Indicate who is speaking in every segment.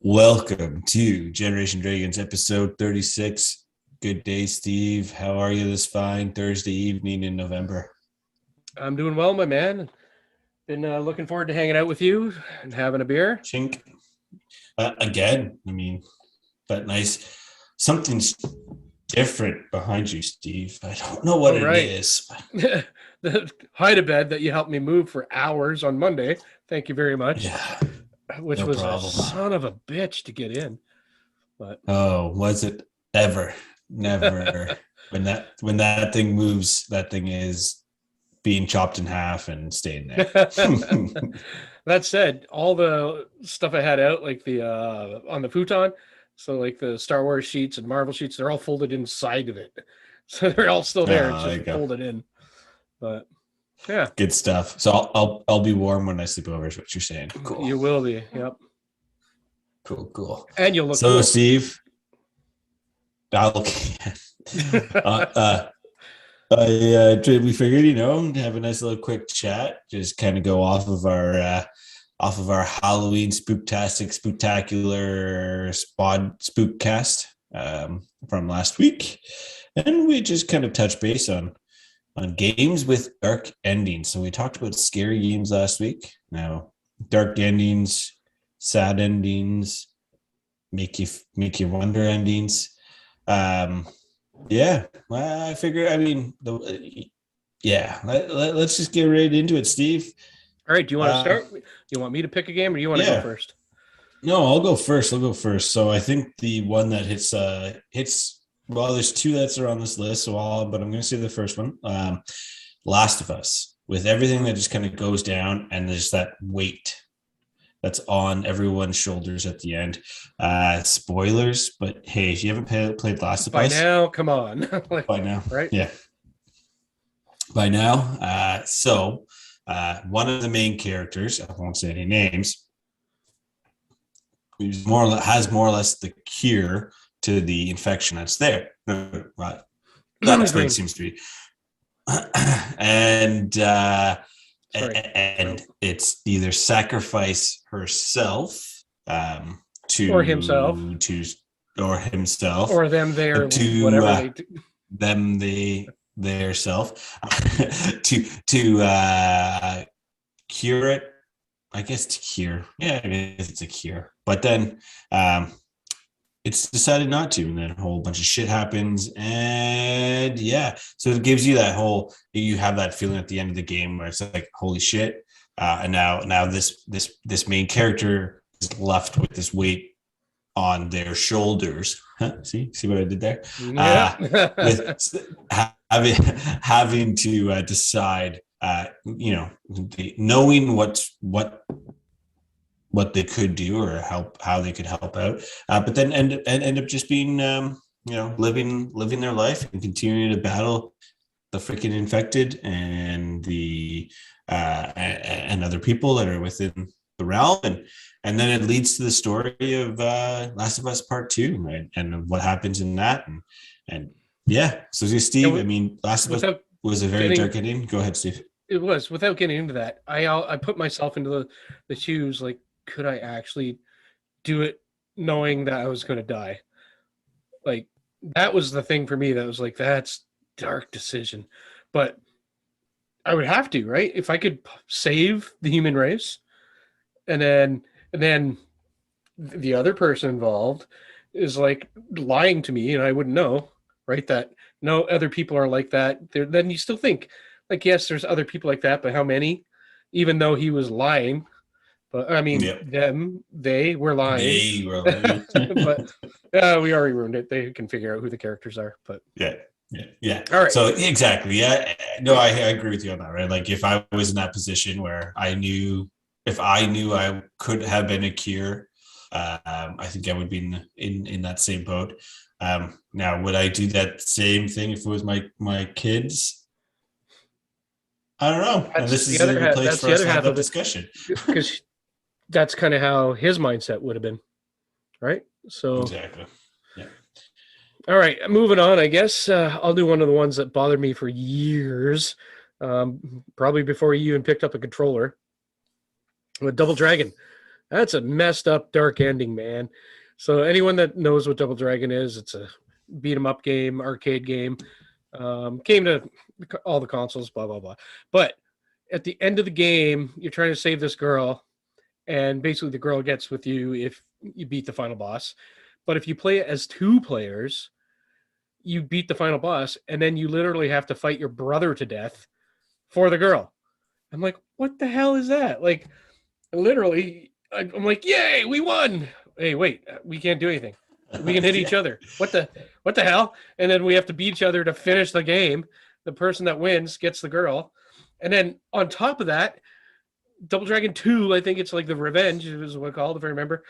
Speaker 1: Welcome to Generation Dragons episode 36. Good day, Steve. How are you this fine Thursday evening in November?
Speaker 2: I'm doing well, my man. Been looking forward to hanging out with you and having a beer.
Speaker 1: Chink. Again, but nice. Something's different behind you, Steve. I don't know what
Speaker 2: All
Speaker 1: it
Speaker 2: right.
Speaker 1: is.
Speaker 2: The hide-a-bed that you helped me move for hours on Monday. Thank you very much.
Speaker 1: Yeah,
Speaker 2: Which
Speaker 1: no
Speaker 2: was a
Speaker 1: problem.
Speaker 2: son of a bitch to get in. But
Speaker 1: Oh, was it ever? Never. when that thing moves, that thing is being chopped in half and staying there.
Speaker 2: that said, all the stuff I had out, like the on the futon, so like the Star Wars sheets and Marvel sheets, they're all folded inside of it. So they're all still there. It's
Speaker 1: There
Speaker 2: just
Speaker 1: you go.
Speaker 2: folded in. But yeah.
Speaker 1: Good stuff. So I'll be warm when I sleep over. Is what you're saying? Cool.
Speaker 2: You will be. Yep.
Speaker 1: Cool.
Speaker 2: And you'll look
Speaker 1: so
Speaker 2: cool.
Speaker 1: Steve, we figured have a nice little quick chat, just kind of go off of our Halloween spectacular spookcast from last week, and we just kind of touch base on games with dark endings. So we talked about scary games last week. Now, dark endings, sad endings, make you wonder endings. Yeah, I figure. Let's just get right into it, Steve.
Speaker 2: All right. Do you want to start? You want me to pick a game, or do you want to go first?
Speaker 1: No, I'll go first. So I think the one that hits. Well, there's two that are on this list, but I'm going to say the first one, Last of Us, with everything that just kind of goes down and there's that weight that's on everyone's shoulders at the end. Spoilers, but hey, if you haven't played Last of Us.
Speaker 2: By now, come on.
Speaker 1: By now.
Speaker 2: Right?
Speaker 1: Yeah. By now. So one of the main characters, I won't say any names, has more or less the cure to the infection that's there. Right. That's what it seems to be. And it's either sacrifice herself to
Speaker 2: or himself
Speaker 1: or
Speaker 2: them there
Speaker 1: to
Speaker 2: whatever they do.
Speaker 1: them their self to cure it. I guess to cure. Yeah, I guess it's a cure. But then it's decided not to, and then a whole bunch of shit happens, and yeah, so it gives you you have that feeling at the end of the game where it's like, holy shit, and now this main character is left with this weight on their showlders. See what I did there?
Speaker 2: Yeah.
Speaker 1: With having to decide, knowing what they could do or how they could help out, but then end up just being living their life and continuing to battle the freaking infected and the and other people that are within the realm, and then it leads to the story of Last of Us Part 2, right? And what happens in that, and yeah. So Steve, Last of Us was a very dark ending. Go ahead, Steve.
Speaker 2: It was. Without getting into that, I put myself into the shoes, like, could I actually do it knowing that I was going to die? Like, that was the thing for me. That was like, that's dark decision. But I would have to, right? If I could save the human race, and then the other person involved is like lying to me and I wouldn't know, right? That no other people are like that. Then you still think, like, yes, there's other people like that, but how many? Even though he was lying. But
Speaker 1: Yep.
Speaker 2: they were lying. But we already ruined it. They can figure out who the characters are. But
Speaker 1: yeah.
Speaker 2: All right.
Speaker 1: So exactly. Yeah. No, I agree with you on that, right? Like, if I was in that position where I knew I could have been a cure, I think I would be in that same boat. Now, would I do that same thing if it was my kids? I don't know. And this is a place for us to have that discussion.
Speaker 2: Because that's kind of how his mindset would have been, right? So
Speaker 1: exactly. Yeah.
Speaker 2: All right, moving on. I guess I'll do one of the ones that bothered me for years, probably before you even picked up a controller. With Double Dragon, That's a messed up dark ending, man. So anyone that knows what Double Dragon is, it's a beat 'em up game, arcade game. Came to all the consoles, blah blah blah. But at the end of the game, you're trying to save this girl, and basically the girl gets with you if you beat the final boss. But if you play it as two players, you beat the final boss, and then you literally have to fight your brother to death for the girl. I'm like, what the hell is that? Like, literally, I'm like, yay, we won. Hey, wait, we can't do anything. We can hit each other. What the hell? And then we have to beat each other to finish the game. The person that wins gets the girl. And then on top of that, Double Dragon 2, I think it's like the Revenge is what it's called, if I remember.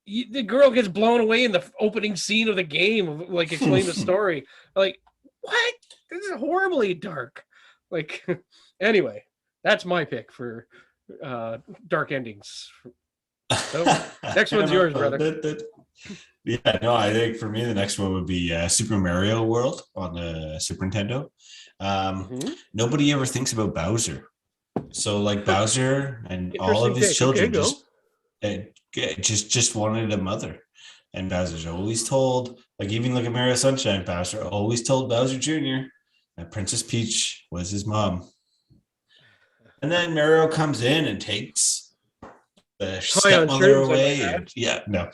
Speaker 2: The girl gets blown away in the opening scene of the game, like explain the story. Like, what? This is horribly dark. Like, anyway, that's my pick for dark endings. So next one's yours, brother.
Speaker 1: Yeah, no, I think for me the next one would be Super Mario World on the Super Nintendo. Nobody ever thinks about Bowser. So like Bowser and all of his children just wanted a mother. And Bowser's always told, like even look at Mario Sunshine, Bowser always told Bowser Jr. that Princess Peach was his mom. And then Mario comes in and takes the stepmother away. And, yeah, no.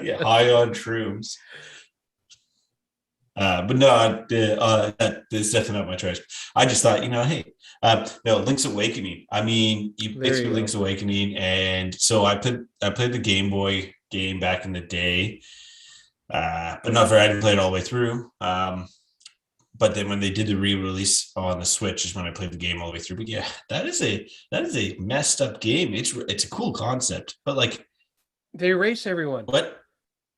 Speaker 1: Yeah, high on shrooms. But no, that is definitely not my choice. I just thought, hey, no, Link's Awakening. I mean, you picked Link's Awakening, and so I played the Game Boy game back in the day, but not very. I didn't play it all the way through. But then when they did the re-release on the Switch is when I played the game all the way through. But yeah, that is a messed up game. It's a cool concept, but like
Speaker 2: they erase everyone.
Speaker 1: What?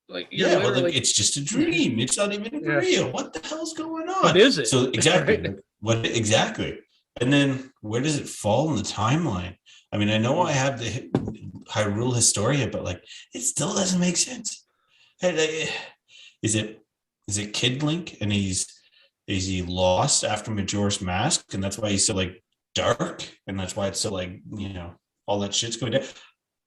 Speaker 1: Like it's just a dream. It's not even real. What the hell's going on?
Speaker 2: What is it?
Speaker 1: So exactly, right? What exactly? And then where does it fall in the timeline? I mean, I know I have the Hyrule Historia, but like it still doesn't make sense. Is it Kid Link and is he lost after Majora's Mask and that's why he's so like dark and that's why it's so like all that shit's going down?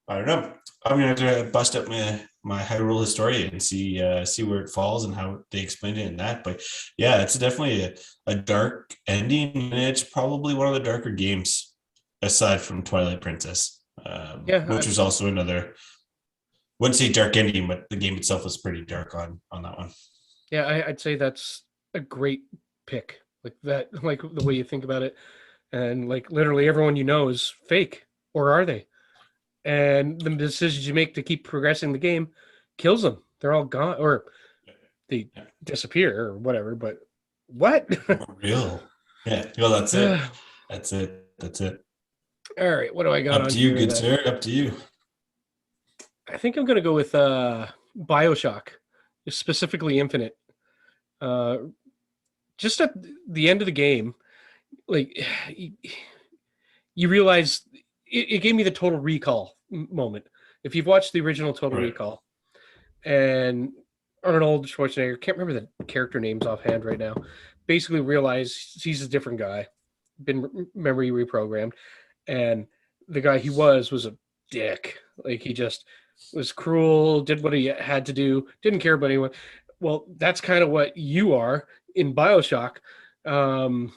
Speaker 1: I don't know. I'm gonna have to bust up my Hyrule Historia and see where it falls and how they explained it in that. But yeah, it's definitely a dark ending, and it's probably one of the darker games aside from Twilight Princess, which was also another. Wouldn't say dark ending, but the game itself was pretty dark on that one.
Speaker 2: Yeah, I'd say that's a great pick. Like that, like the way you think about it, and like literally everyone is fake, or are they? And the decisions you make to keep progressing the game kills them. They're all gone, or they disappear, or whatever. But what?
Speaker 1: Real? Yeah. Well, that's it. That's it.
Speaker 2: All right. What do I got?
Speaker 1: Up to you, good sir. Up to you.
Speaker 2: I think I'm gonna go with BioShock, specifically Infinite. Just at the end of the game, like you realize it gave me the Total Recall moment. If you've watched the original Total Recall, and Arnold Schwarzenegger, can't remember the character names offhand right now, basically realized he's a different guy, been memory reprogrammed, and the guy he was a dick. Like he just was cruel, did what he had to do, didn't care about anyone. Well, that's kind of what you are in BioShock. God,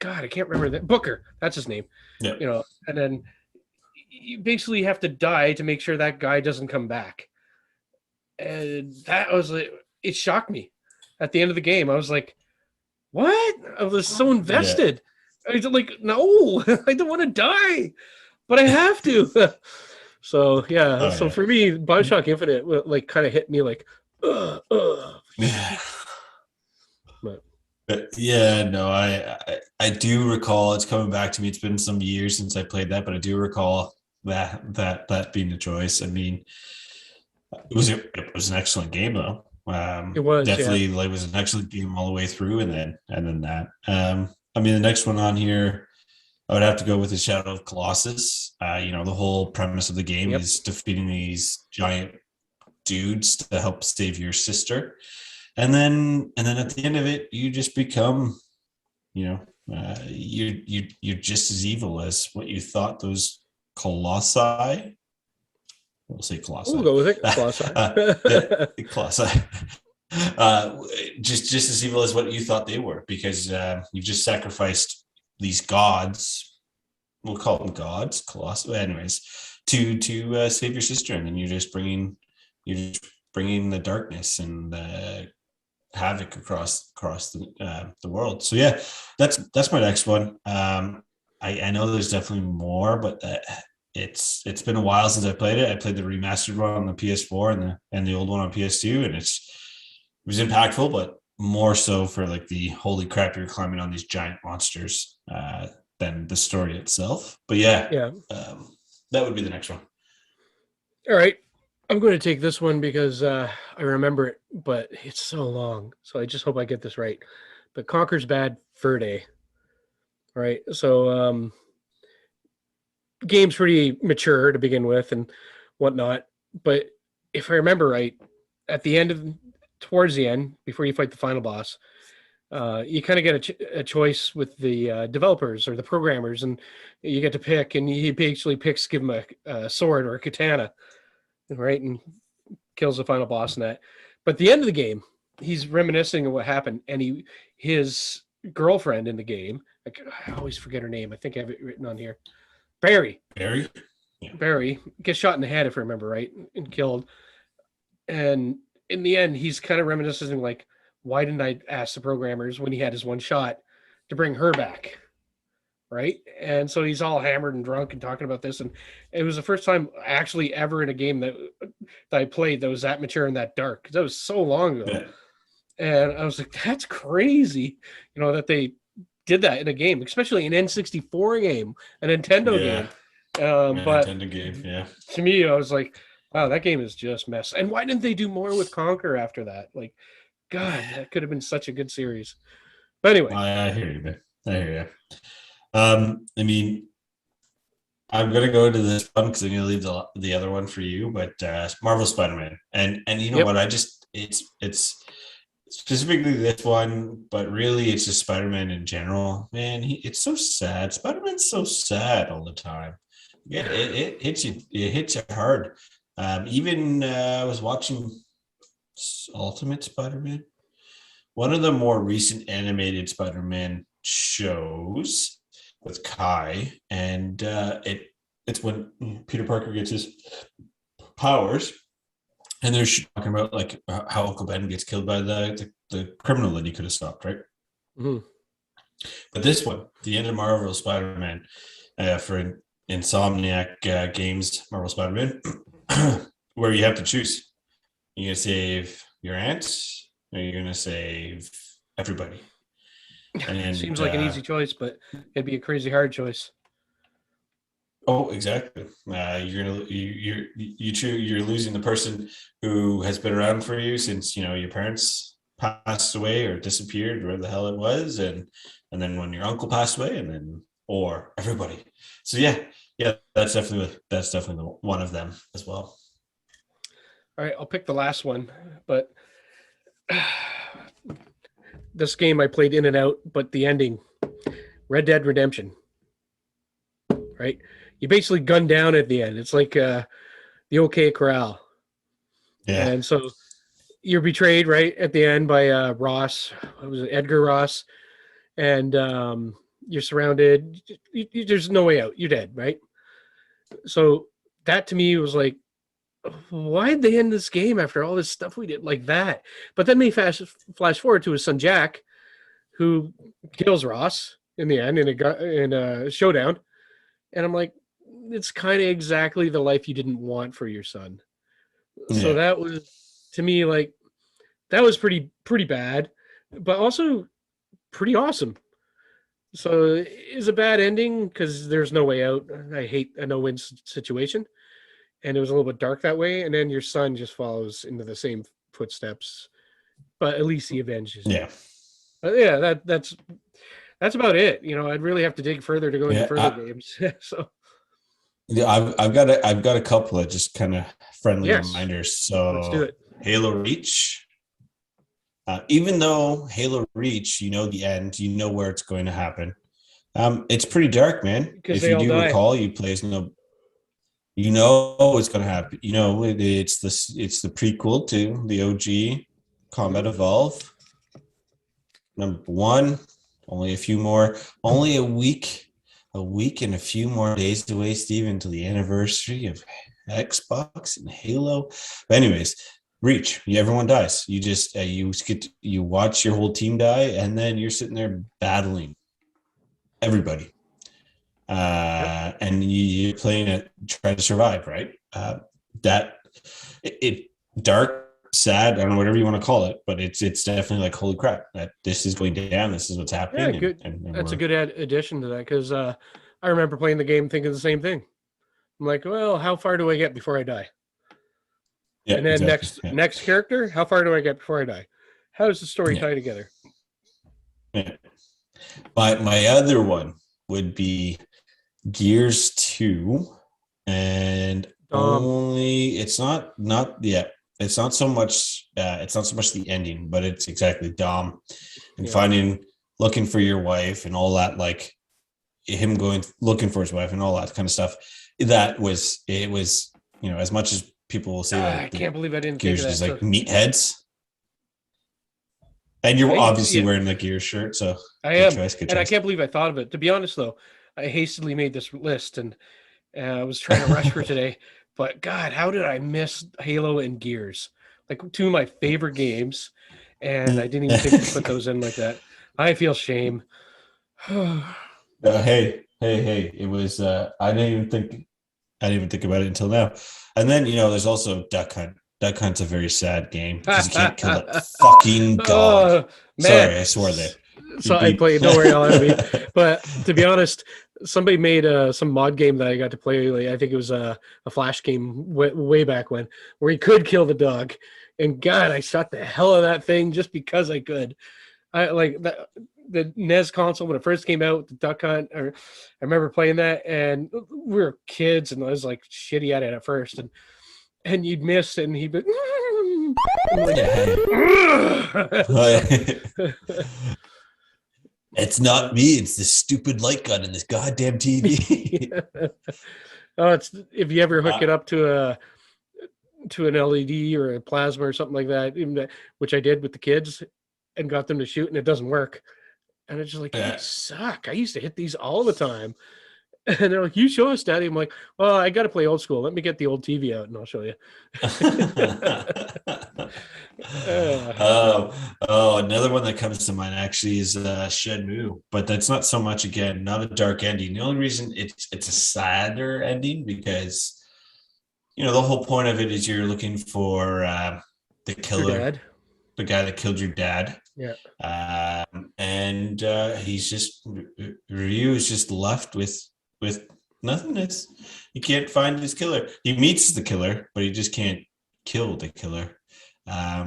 Speaker 2: I can't remember that. Booker, that's his name.
Speaker 1: Yeah.
Speaker 2: And then you basically have to die to make sure that guy doesn't come back. And that was it shocked me. At the end of the game, I was like, what? I was so invested. Yeah. I was like, no, I don't want to die, but I have to. So yeah, for me, BioShock Infinite like kind of hit me like,
Speaker 1: But yeah, no, I do recall. It's coming back to me. It's been some years since I played that, but I do recall that being the choice. I mean, it was an excellent game though.
Speaker 2: It was
Speaker 1: definitely like it was an excellent game all the way through, and then that. I mean, the next one on here, I would have to go with the Shadow of Colossus. The whole premise of the game is defeating these giant dudes to help save your sister. And then at the end of it, you just become, you're just as evil as what you thought those Colossi. We'll say Colossi.
Speaker 2: We'll go with it. Colossi.
Speaker 1: Colossi. Just as evil as what you thought they were, because you've just sacrificed these gods. We'll call them gods, Colossi. Anyways, to save your sister, and then you're just bringing the darkness and havoc across the world. So yeah, that's my next one. I know there's definitely more, but it's been a while since I played it. I played the remastered one on the PS4 and the old one on PS2, and it was impactful, but more so for like the holy crap, you're climbing on these giant monsters than the story itself. But yeah. That would be the next one.
Speaker 2: All right. I'm going to take this one because I remember it, but it's so long. So I just hope I get this right. But Conker's Bad Fur Day. All right. So game's pretty mature to begin with and whatnot. But if I remember right, towards the end, before you fight the final boss, you kind of get a choice with the developers or the programmers, and you get to pick, and he basically picks, give him a sword or a katana, right, and kills the final boss in that. But at the end of the game, he's reminiscing of what happened, and his girlfriend in the game, I always forget her name. I think I have it written on here. Barry.
Speaker 1: Yeah.
Speaker 2: Barry gets shot in the head, if I remember right, and killed. And in the end, he's kind of reminiscing like, why didn't I ask the programmers when he had his one shot to bring her back? Right. And so he's all hammered and drunk and talking about this. And it was the first time actually ever in a game that I played that was that mature and that dark, because that was so long ago. Yeah. And I was like, that's crazy, that they did that in a game, especially an N64 game, a Nintendo game. But
Speaker 1: Nintendo game, yeah.
Speaker 2: To me, I was like, wow, that game is just mess. And why didn't they do more with Conker after that? Like, God, that could have been such a good series. But anyway.
Speaker 1: I hear you, man. I hear you. I mean, I'm going to go to this one because I'm going to leave the other one for you, but Marvel Spider-Man. And you know what? It's specifically this one, but really it's just Spider-Man in general. Man, it's so sad. Spider-Man's so sad all the time. Yeah, it hits you hard. Even I was watching Ultimate Spider-Man, one of the more recent animated Spider-Man shows with Kai, and it's when Peter Parker gets his powers, and they're talking about like how Uncle Ben gets killed by the criminal that he could have stopped, right?
Speaker 2: Mm-hmm.
Speaker 1: But this one, the end of Marvel Spider-Man, for Insomniac Games Marvel Spider-Man, where you have to choose. You're going to save your aunts, or you're going to save everybody. And
Speaker 2: seems like an easy choice, but it'd be a crazy hard choice.
Speaker 1: Oh, exactly. You're losing the person who has been around for you since your parents passed away or disappeared, wherever the hell it was, and then when your uncle passed away, and then or everybody. So yeah, that's definitely one of them as well.
Speaker 2: All right, I'll pick the last one, but this game I played in and out, but the ending, Red Dead Redemption, right? You basically gun down at the end. It's like the OK Corral.
Speaker 1: Yeah.
Speaker 2: And so you're betrayed right at the end by Ross. What was it, Edgar Ross? And you're surrounded. There's no way out. You're dead, right? So that to me was like, why'd they end this game after all this stuff we did like that? But then we flash forward to his son Jack, who kills Ross in the end in a showdown, and I'm like, it's kind of exactly the life you didn't want for your son. Yeah. So that was, to me, like, that was pretty bad, but also pretty awesome. So it's a bad ending because there's no way out. I hate a no-win situation. And it was a little bit dark that way. And then your son just follows into the same footsteps, but at least he avenges.
Speaker 1: Yeah.
Speaker 2: That's about it. I'd really have to dig further to go into further games. So
Speaker 1: yeah, I've got a couple of just kind of friendly reminders. So
Speaker 2: let's do it.
Speaker 1: Halo Reach. Even though Halo Reach, the end, where it's going to happen. It's pretty dark, man.
Speaker 2: Because
Speaker 1: if you do recall, you play as no. You know what's going to happen. You know it's the prequel to the OG Combat Evolve. Number one, only a week and a few more days away, Steve, until the anniversary of Xbox and Halo. But anyways, Reach. Everyone dies. You just you watch your whole team die, and then you're sitting there battling everybody, and you're playing it, trying to survive, right? That it dark, sad, I don't know, whatever you want to call it, but it's definitely like, holy crap, that this is going down, this is what's happening.
Speaker 2: Yeah, good. That's a good addition to that, because I remember playing the game thinking the same thing. I'm like, well, how far do I get before I die?
Speaker 1: Yeah,
Speaker 2: and then
Speaker 1: exactly.
Speaker 2: next character, how far do I get before I die? How does the story tie together?
Speaker 1: Yeah. My other one would be Gears 2, and only it's not so much the ending, but it's exactly Dom and looking for your wife and all that, like him going looking for his wife and all that kind of stuff. It was as much as people will say that
Speaker 2: I can't believe I didn't
Speaker 1: Gears
Speaker 2: think of
Speaker 1: is
Speaker 2: that.
Speaker 1: like meatheads. And you're obviously wearing the Gears shirt, so
Speaker 2: I am. Good choice. I can't believe I thought of it. To be honest, though, I hastily made this list, and I was trying to rush for today. But God, how did I miss Halo and Gears? Like two of my favorite games, and I didn't even think to put those in like that. I feel shame.
Speaker 1: Hey! It was. I didn't even think about it until now. And then there's also Duck Hunt. Duck Hunt's a very sad game because you can't kill that fucking dog. Sorry, I swore there.
Speaker 2: So I played. Don't worry, I'll edit me. But to be honest, somebody made some mod game that I got to play. Like, I think it was a Flash game way back when, where you could kill the dog. And God, I shot the hell out of that thing just because I could. I like that. The NES console when it first came out, the Duck Hunt. I remember playing that, and we were kids, and I was like shitty at it at first, and you'd miss, and he'd be.
Speaker 1: It's not me. It's this stupid light gun in this goddamn TV.
Speaker 2: Oh, it's if you ever hook it up to an LED or a plasma or something like that, which I did with the kids, and got them to shoot, and it doesn't work. And it's just like, you suck. I used to hit these all the time. And they're like, you show us, Daddy. I'm like, well, I got to play old school. Let me get the old TV out and I'll show you.
Speaker 1: Another one that comes to mind actually is Shenmue, but that's not so much, again, not a dark ending. The only reason it's a sadder ending because, the whole point of it is you're looking for the killer, the guy that killed your dad.
Speaker 2: Yeah.
Speaker 1: And he's just, Ryu is just left with nothingness. He can't find his killer. He meets the killer, but he just can't kill the killer. Yeah,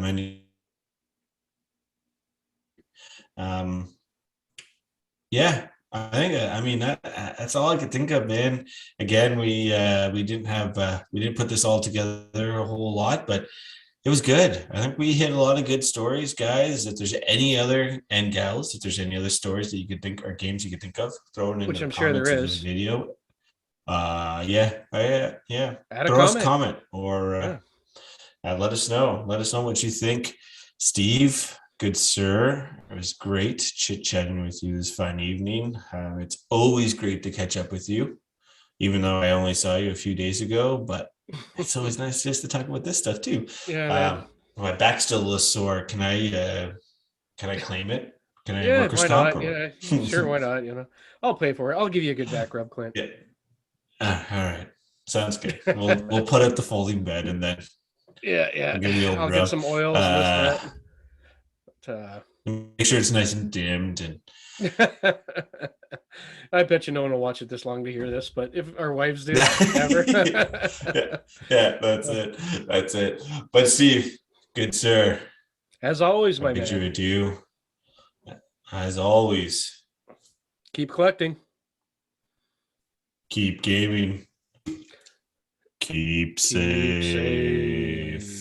Speaker 1: I mean that's all I could think of, man. Again, we didn't put this all together a whole lot, but it was good. I think we hit a lot of good stories, guys. If there's any other, and gals, if there's any other stories that you could think, or games you could think of, throw it in the comments of this video. Yeah. Throw us a comment or let us know. Let us know what you think. Steve, good sir, it was great chit-chatting with you this fine evening. It's always great to catch up with you, even though I only saw you a few days ago, but it's always nice just to talk about this stuff too.
Speaker 2: Yeah.
Speaker 1: My back's still a little sore. Can I claim it? Can I workers' comp?
Speaker 2: Yeah, sure, why not? I'll pay for it. I'll give you a good back rub, Clint.
Speaker 1: Yeah. All right. Sounds good. We'll put up the folding bed and then
Speaker 2: yeah.
Speaker 1: I'll
Speaker 2: get some oils and this that.
Speaker 1: Make sure it's nice and dimmed and
Speaker 2: I bet you no one will watch it this long to hear this, but if our wives do, ever.
Speaker 1: Yeah, that's it. But Steve, good sir.
Speaker 2: As always, my man.
Speaker 1: With you. As always.
Speaker 2: Keep collecting.
Speaker 1: Keep gaming. Keep safe.